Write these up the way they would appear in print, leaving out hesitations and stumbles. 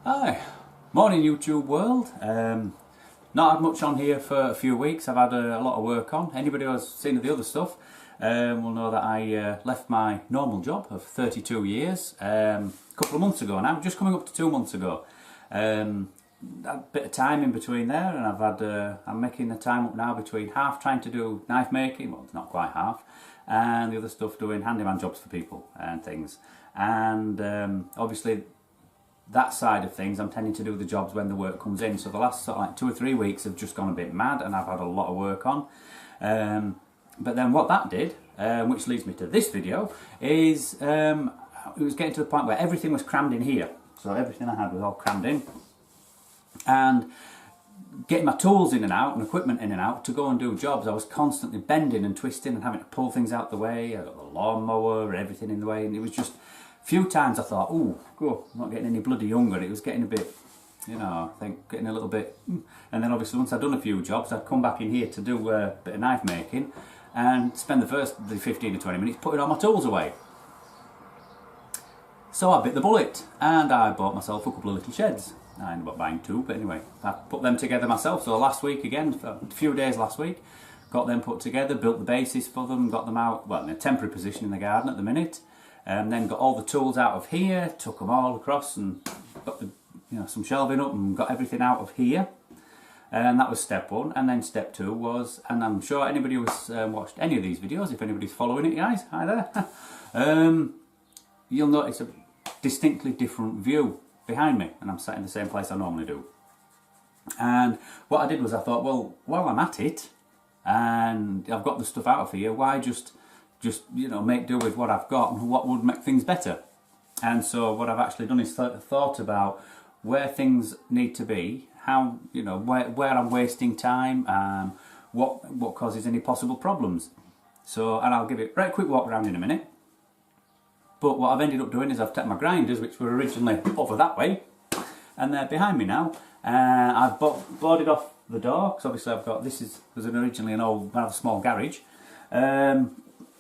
Hi, morning YouTube world. Not had much on here for a few weeks. I've had a lot of work on. Anybody who's seen the other stuff will know that I left my normal job of 32 years a couple of months ago now, just coming up to 2 months ago. Had a bit of time in between there, and I've had I'm making the time up now between half trying to do knife making, well, it's not quite half, and the other stuff doing handyman jobs for people and things. And obviously that side of things, I'm tending to do the jobs when the work comes in. So the last sort of like 2 or 3 weeks have just gone a bit mad, and I've had a lot of work on. But then what that did, which leads me to this video, is it was getting to the point where everything was crammed in here. So everything I had was all crammed in, and getting my tools in and out and equipment in and out to go and do jobs, I was constantly bending and twisting and having to pull things out the way. I got the lawnmower and everything in the way, and it was just a few times I thought, oh, I'm not getting any bloody younger. It was getting a bit, you know, I think getting a little bit. And then obviously once I'd done a few jobs, I'd come back in here to do a bit of knife making and spend the 15 to 20 minutes putting all my tools away. So I bit the bullet and I bought myself a couple of little sheds. I ended up buying two, but anyway, I put them together myself. So last week again, a few days last week, got them put together, built the basis for them, got them out, well, in a temporary position in the garden at the minute. And then got all the tools out of here, took them all across and got the, some shelving up and got everything out of here. And that was step one. And then step two was, and I'm sure anybody who's watched any of these videos, if anybody's following it, guys, hi there, you'll notice a distinctly different view behind me, and I'm sat in the same place I normally do. And what I did was I thought, well, while I'm at it and I've got the stuff out of here, why just make do with what I've got and what would make things better. And so what I've actually done is thought about where things need to be, how, where I'm wasting time, what causes any possible problems. So, and I'll give it a very quick walk around in a minute. But what I've ended up doing is I've taken my grinders, which were originally over that way, and they're behind me now. I've boarded off the door, because obviously I've got, was originally an old, rather small garage.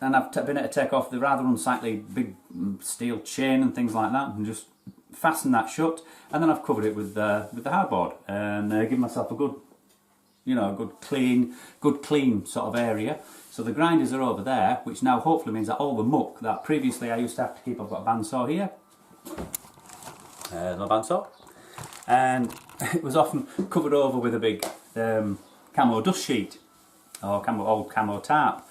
And I've been able to take off the rather unsightly big steel chain and things like that and just fasten that shut, and then I've covered it with the hardboard and given myself a good, good clean sort of area. So the grinders are over there, which now hopefully means that all the muck that previously I used to have to keep, I've got a bandsaw here, no bandsaw, and it was often covered over with a big camo dust sheet or old camo tarp.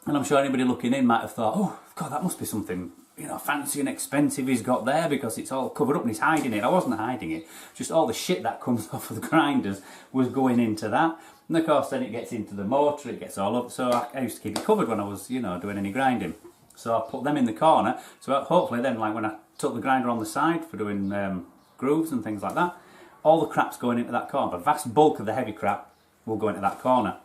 And I'm sure anybody looking in might have thought, oh God, that must be something, fancy and expensive he's got there because it's all covered up and he's hiding it. I wasn't hiding it, just all the shit that comes off of the grinders was going into that. And of course then it gets into the mortar, it gets all up, so I used to keep it covered when I was, doing any grinding. So I put them in the corner, so hopefully then, like when I took the grinder on the side for doing grooves and things like that, all the crap's going into that corner. The vast bulk of the heavy crap will go into that corner.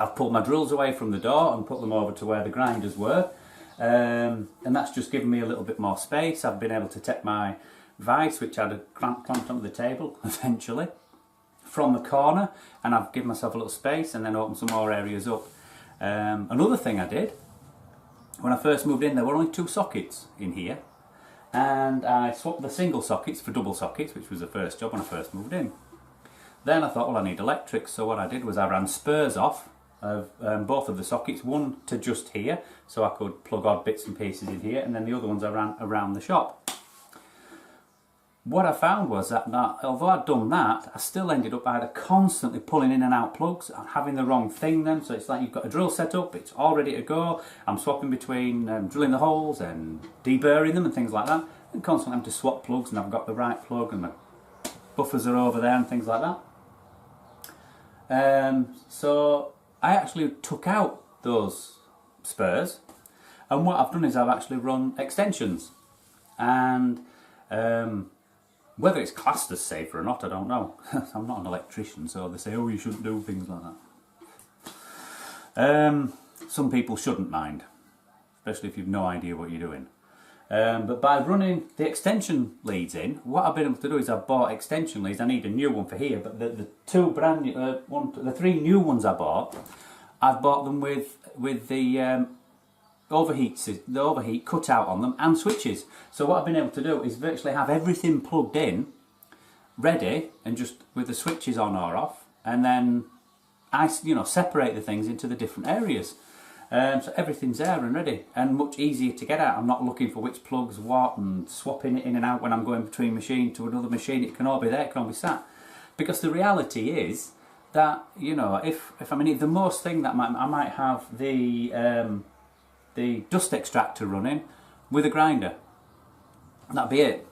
I've pulled my drills away from the door and put them over to where the grinders were, and that's just given me a little bit more space. I've been able to take my vise, which I had clamped onto the table eventually, from the corner, and I've given myself a little space and then opened some more areas up. Another thing I did, when I first moved in, there were only 2 sockets in here, and I swapped the single sockets for double sockets, which was the first job when I first moved in. Then I thought, well, I need electrics, so what I did was I ran spurs off of both of the sockets, one to just here, so I could plug odd bits and pieces in here, and then the other ones I ran around the shop. What I found was that although I'd done that, I still ended up either constantly pulling in and out plugs, having the wrong thing then, so it's like you've got a drill set up, it's all ready to go, I'm swapping between drilling the holes and deburring them and things like that, and constantly having to swap plugs, and I've got the right plug and the buffers are over there and things like that. So I actually took out those spurs, and what I've done is I've actually run extensions, and whether it's classed as safe or not, I don't know. I'm not an electrician, so they say, oh, you shouldn't do things like that. Some people shouldn't mind, especially if you've no idea what you're doing. But by running the extension leads in, what I've been able to do is I've bought extension leads. I need a new one for here, but the 2 brand new, the 3 new ones I bought, I've bought them with the the overheat cut out on them, and switches. So what I've been able to do is virtually have everything plugged in, ready, and just with the switches on or off, and then I separate the things into the different areas. So everything's there and ready, and much easier to get at. I'm not looking for which plugs what and swapping it in and out when I'm going between machine to another machine. It can all be there, it can all be sat. Because the reality is that, if I mean, the most thing that I might have the dust extractor running with a grinder. That'd be it.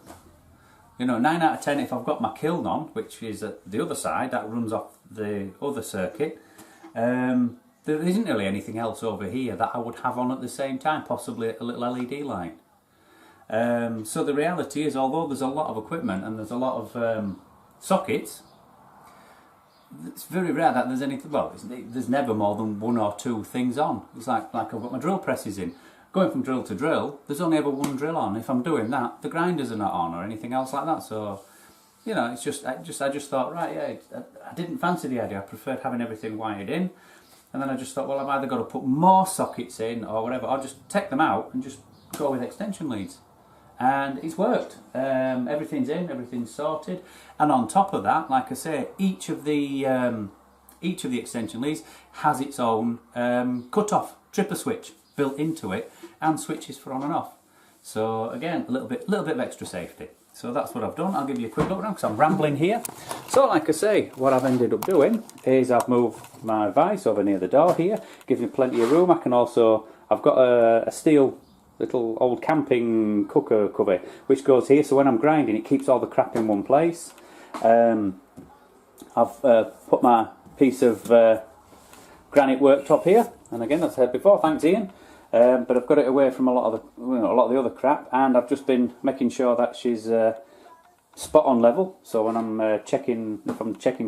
9 out of 10 if I've got my kiln on, which is at the other side, that runs off the other circuit. There isn't really anything else over here that I would have on at the same time, possibly a little LED line. So the reality is, although there's a lot of equipment and there's a lot of sockets, it's very rare that there's anything, well, there's never more than 1 or 2 things on. It's like I've got my drill presses in. Going from drill to drill, there's only ever 1 drill on. If I'm doing that, the grinders are not on or anything else like that. So, it's just, I just thought, right, yeah, I didn't fancy the idea. I preferred having everything wired in. And then I just thought, well, I've either got to put more sockets in or whatever. I'll just take them out and just go with extension leads. And it's worked. Everything's in, everything's sorted. And on top of that, like I say, each of the extension leads has its own cut-off tripper switch built into it, and switches for on and off. So again, a little bit of extra safety. So that's what I've done. I'll give you a quick look now because I'm rambling here. So like I say, what I've ended up doing is I've moved my vise over near the door here. Gives me plenty of room. I've got a steel little old camping cooker cover which goes here, so when I'm grinding it keeps all the crap in one place. I've put my piece of granite worktop here, and again, as I said before, thanks Ian. But I've got it away from a lot of the other crap, and I've just been making sure that she's spot on level. So when I'm checking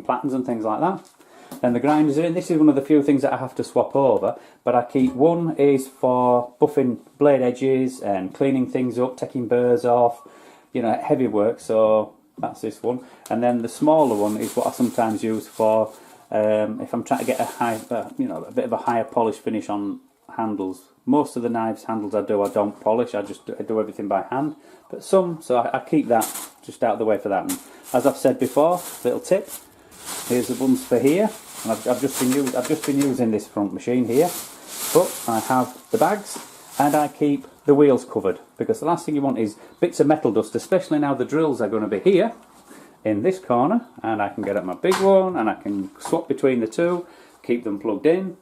platens and things like that, then the grinders are in. This is one of the few things that I have to swap over, but I keep one is for buffing blade edges and cleaning things up, taking burrs off, heavy work. So that's this one, and then the smaller one is what I sometimes use for if I'm trying to get a bit of a higher polish finish on handles. Most of the knives handles I don't polish. I do everything by hand. But some, so I keep that just out of the way for that one. As I've said before, little tip. Here's the ones for here, and I've just been using this front machine here. But I have the bags, and I keep the wheels covered, because the last thing you want is bits of metal dust, especially now the drills are going to be here in this corner, and I can get at my big one and I can swap between the two, keep them plugged in.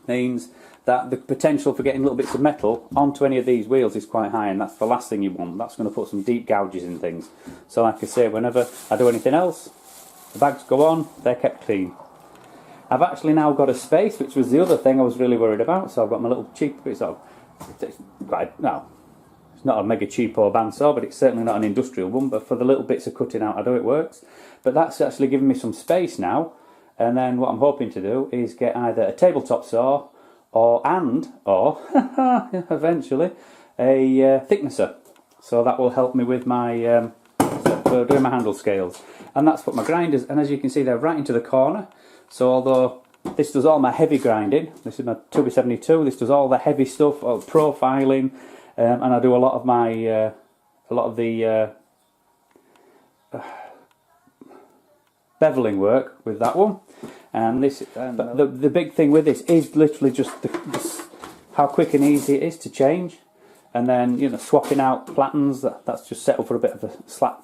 Means that the potential for getting little bits of metal onto any of these wheels is quite high, and that's the last thing you want. That's going to put some deep gouges in things. So like I say, whenever I do anything else, the bags go on, they're kept clean. I've actually now got a space, which was the other thing I was really worried about. So I've got my little cheap, it's not a mega cheapo bandsaw, but it's certainly not an industrial one. But for the little bits of cutting out, I know it works. But that's actually giving me some space now. And then what I'm hoping to do is get either a tabletop saw or eventually a thicknesser. So that will help me with my for doing my handle scales. And that's what my grinders, and as you can see, they're right into the corner. So although this does all my heavy grinding, this is my 2B72, this does all the heavy stuff, all profiling, and I do a lot of the beveling work with that one. And this, but the big thing with this is literally just how quick and easy it is to change, and then swapping out platens. That's just set up for a bit of a slack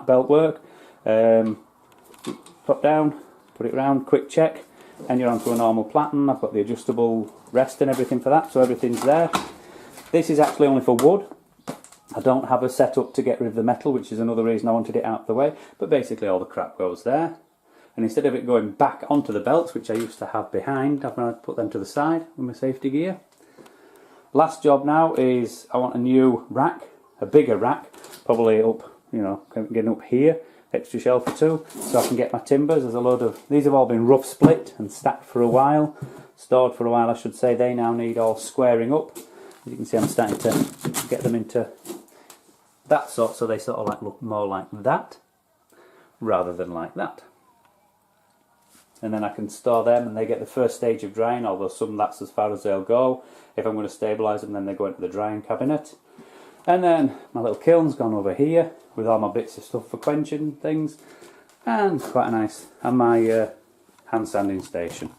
belt work. Put down, put it round, quick check, and you're onto a normal platen. I've got the adjustable rest and everything for that, so everything's there. This is actually only for wood. I don't have a setup to get rid of the metal, which is another reason I wanted it out of the way. But basically all the crap goes there. And instead of it going back onto the belts, which I used to have behind, I've now put them to the side with my safety gear. Last job now is I want a new rack, a bigger rack, probably up, getting up here, extra shelf or two, so I can get my timbers. There's a load of, these have all been rough split and stacked for a while, stored for a while I should say. They now need all squaring up. As you can see, I'm starting to get them into that sort, so they sort of look more like that rather than like that. and then I can store them and they get the first stage of drying, although some that's as far as they'll go. If I'm going to stabilise them, then they go into the drying cabinet. And then my little kiln's gone over here with all my bits of stuff for quenching things, and quite a nice, and my hand sanding station.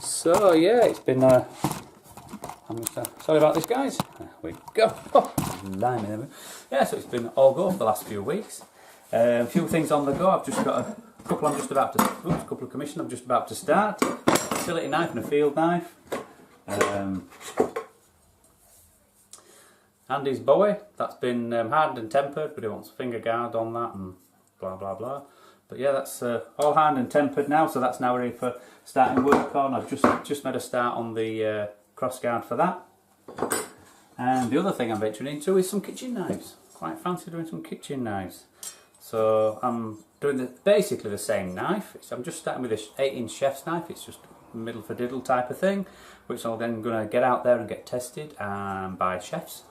So yeah, it's been I'm just, sorry about this, guys. There we go. Oh, blimey. Yeah, so it's been all go for the last few weeks. A few things on the go. I've just got a couple I'm just about to, oops, a couple of commission I'm just about to start. A facility knife and a field knife. Andy's Bowie, that's been hardened and tempered, but he wants a finger guard on that and blah blah blah. But yeah, that's all hardened and tempered now, so that's now ready for starting work on. I've just made a start on the cross guard for that. And the other thing I'm venturing into is some kitchen knives. Quite fancy doing some kitchen knives. So I'm doing basically the same knife. I'm just starting with this 8-inch chef's knife. It's just middle for diddle type of thing, which I'm then going to get out there and get tested by chefs.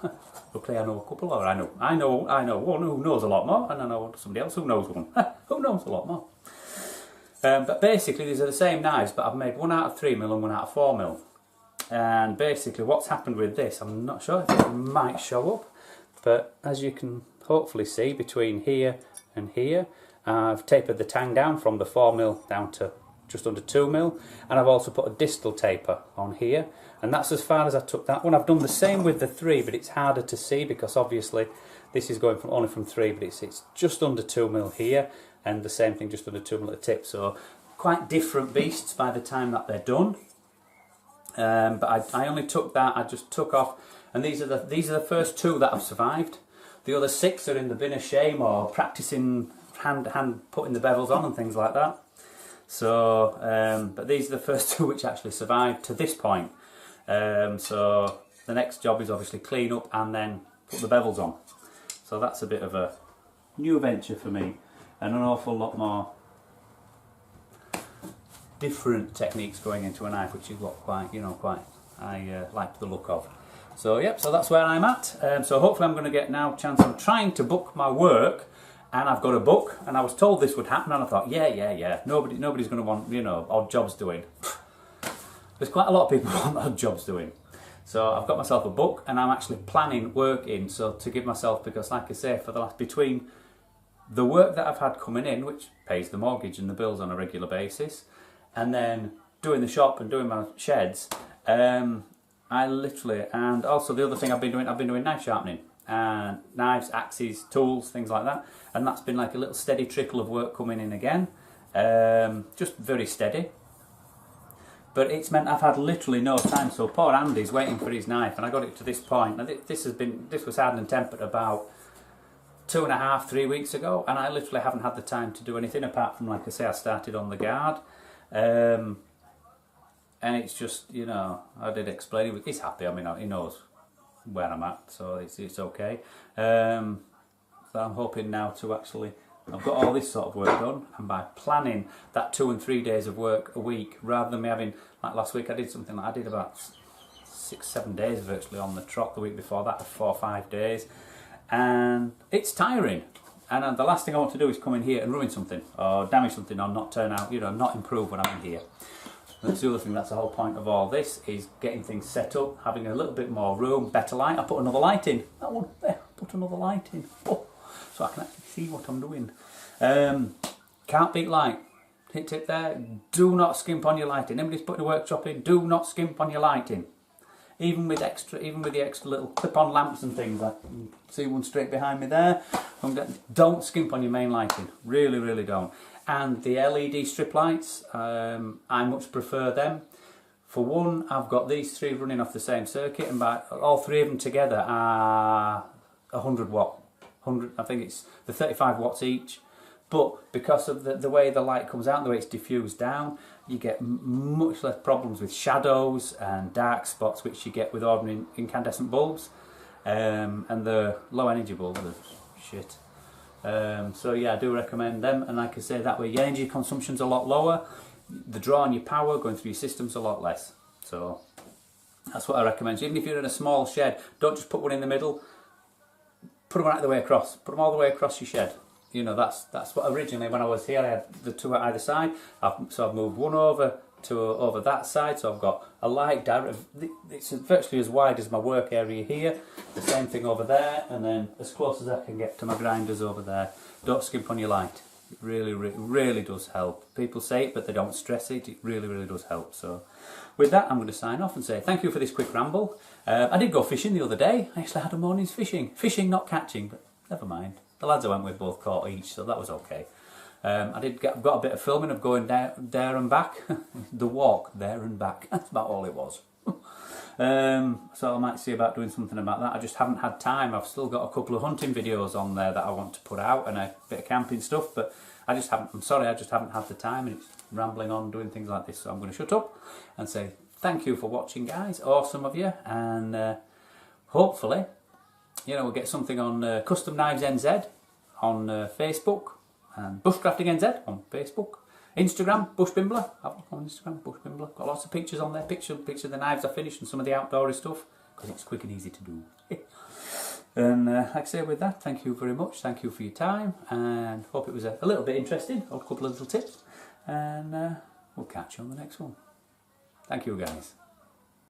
Luckily I know a couple, or I know one who knows a lot more, and I know somebody else who knows one who knows a lot more. But basically these are the same knives, but I've made one out of 3mm and one out of 4mm. And basically what's happened with this, I'm not sure if it might show up, but as you can hopefully see between here and here, I've tapered the tang down from the 4mm down to just under 2mm, and I've also put a distal taper on here, and that's as far as I took that one. I've done the same with the 3, but it's harder to see because obviously this is going only from 3, but it's just under 2mm here, and the same thing just under 2mm at the tip, so quite different beasts by the time that they're done. But I only took that, I just took off, and these are the first 2 that have survived. The other 6 are in the bin of shame or practicing hand putting the bevels on and things like that. So, but these are the first 2 which actually survived to this point. So the next job is obviously clean up and then put the bevels on. So that's a bit of a new venture for me, and an awful lot more different techniques going into a knife, which is what I like the look of. So yep, so that's where I'm at. So hopefully I'm going to get now a chance. I'm trying to book my work, and I've got a book, and I was told this would happen, and I thought, yeah, nobody's going to want, odd jobs doing. There's quite a lot of people who want odd jobs doing. So I've got myself a book, and I'm actually planning work in, so to give myself, because like I say, for the last, between the work that I've had coming in, which pays the mortgage and the bills on a regular basis, and then doing the shop and doing my sheds, I literally, and also the other thing I've been doing knife sharpening, and knives, axes, tools, things like that, and that's been like a little steady trickle of work coming in again, just very steady. But it's meant I've had literally no time. So poor Andy's waiting for his knife, and I got it to this point. And this was hardened and tempered about 2.5, 3 weeks ago, and I literally haven't had the time to do anything apart from, like I say, I started on the guard. And it's just, I did explain it. He's happy. I mean, he knows where I'm at, so it's okay. So I'm hoping now to actually, I've got all this sort of work done, and by planning that 2 and 3 days of work a week, rather than me having, like last week I did something like I did about 6-7 days virtually on the trot. The week before that 4 or 5 days, and it's tiring. And the last thing I want to do is come in here and ruin something or damage something or not turn out, not improve when I'm in here. That's the other thing. That's the whole point of all this, is getting things set up, having a little bit more room, better light. I put another light in. That one there. Put another light in. Oh, so I can actually see what I'm doing. Can't beat light. Hit tip there. Do not skimp on your lighting. Anybody's putting a workshop in, do not skimp on your lighting. Even with the extra little clip-on lamps and things. I can see one straight behind me there. Don't skimp on your main lighting. Really, really don't. And the LED strip lights, I much prefer them. For one, I've got these 3 running off the same circuit, and by all 3 of them together are 100 watt. I think it's the 35 watts each. But because of the way the light comes out, the way it's diffused down, you get much less problems with shadows and dark spots, which you get with ordinary incandescent bulbs. And the low energy bulbs are shit. So yeah, I do recommend them, and like I say, that way your energy consumption's a lot lower, the draw on your power going through your system's a lot less. So that's what I recommend. So even if you're in a small shed, don't just put one in the middle, put them right the way across. Put them all the way across your shed. you know, that's what originally when I was here I had the two at either side. So I've moved one over to over that side, so I've got a light direct. It's virtually as wide as my work area here. The same thing over there, and then as close as I can get to my grinders over there. Don't skimp on your light. It really, really does help. People say it, but they don't stress it. It really, really does help. So with that, I'm going to sign off and say thank you for this quick ramble. I did go fishing the other day. I actually had a morning's fishing. Fishing, not catching, but never mind. The lads I went with both caught each, so that was okay. I've got a bit of filming of going there and back. The walk there and back. That's about all it was. So I might see about doing something about that. I just haven't had time. I've still got a couple of hunting videos on there that I want to put out and a bit of camping stuff, but I just haven't. I'm sorry, I just haven't had the time, and it's rambling on doing things like this. So I'm going to shut up and say thank you for watching, guys. Awesome of you, and hopefully, you know, we'll get something on Custom Knives NZ on Facebook, and Bushcrafting NZ on Facebook. Instagram, Bushbimbler. Have a look on Instagram, Bushbimbler. Got lots of pictures on there. Picture of the knives I finished and some of the outdoorsy stuff, because it's quick and easy to do. And like I say, with that, thank you very much. Thank you for your time, and hope it was a little bit interesting. A couple of little tips, and we'll catch you on the next one. Thank you, guys.